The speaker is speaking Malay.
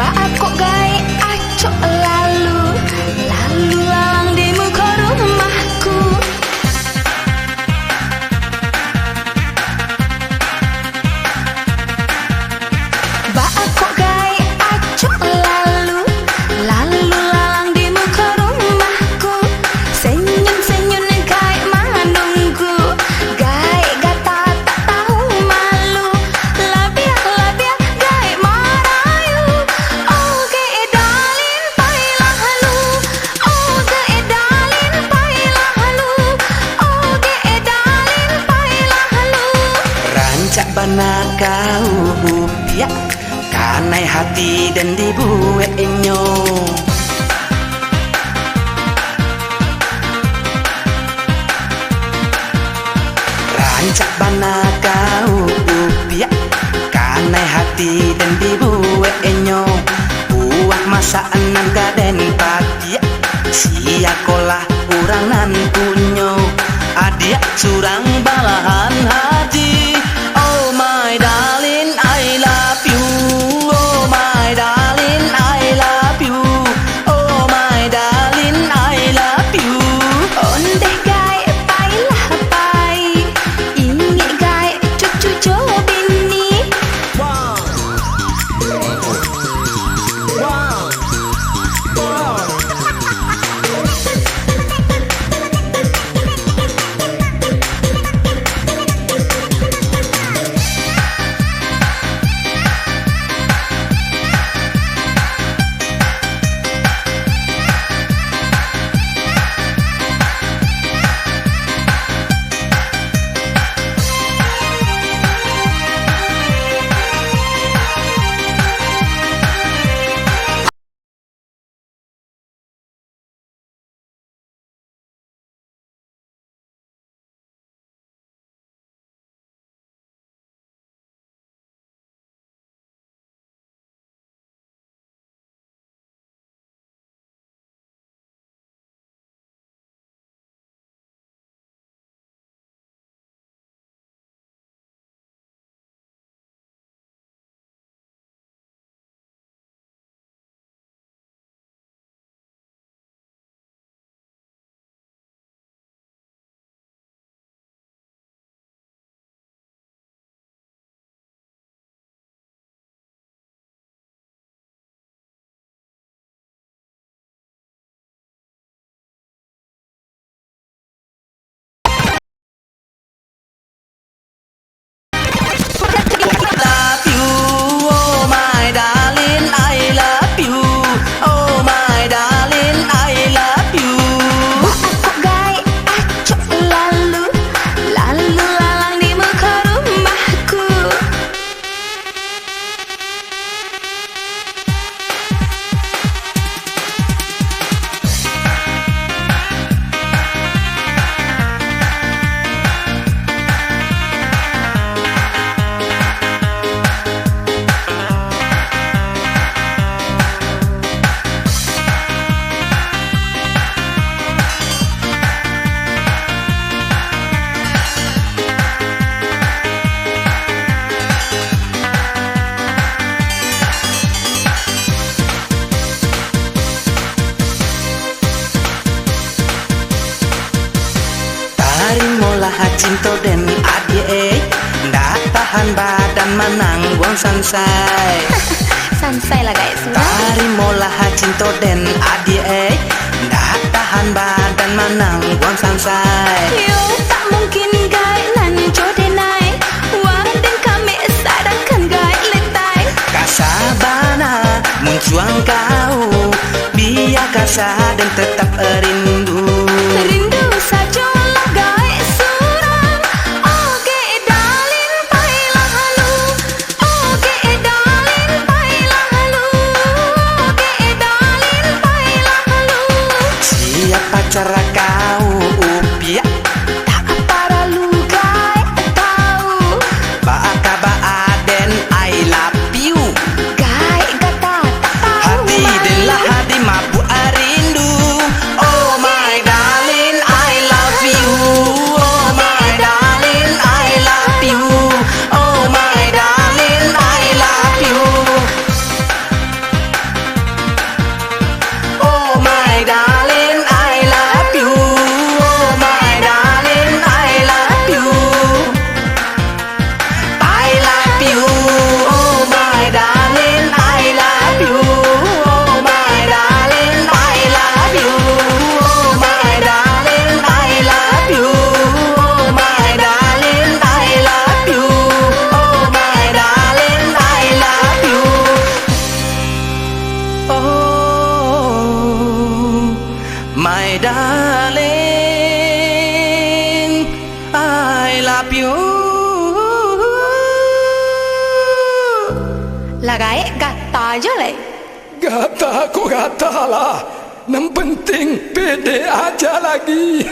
Aku gai acok lalu lalang di muka rumahku. Aku gai acok lalu lalang di muka rumahku. Senyum-senyum gai menunggu, gai gata tak tahu malu. Labiah-labiah gai marayu. Oh gai dalin pailah halu. Oh gai dalin pailah halu. Oh gai dalin pailah halu. Rancak bana kau upiak kanai hati dan dibuatnya. Rancak bana kau upiak kanai hati dan dibuatnya. Buah masakan kaden patiak siakolah urangan punyo. Adia curang balahan hati. Oh my darling I love you. Oh my darling I love you. Oh my darling I love you. Ondeh gai pailah pai, ingin gai cucu bini. Tarimolah cinta dan adik, ndak tahan badan menang buang sansai. Sansai lah guys. Tarimolah cinta dan adik, ndak tahan badan menang buang sansai. Yo tak mungkin gai lanco denai, waden kami sadangkan gai letai. Kasabana muncuang kau, biar kasah dan tetap rindu. Rindu saja lah gai surang. Oh gai dalin pailah halu. Oh gai dalin pailah halu. Oh gai dalin pailah halu. Siapa cara kau upiak Tak perlu gai tahu. Baka baaden I love you. Gai gata tak tahu Hati malu. dan lah hati mabuk rindu. Oh my Oh, my darling, I love you. Lah gaib gata je lah. Gata kok gata lah. Yang penting pede aja lagi.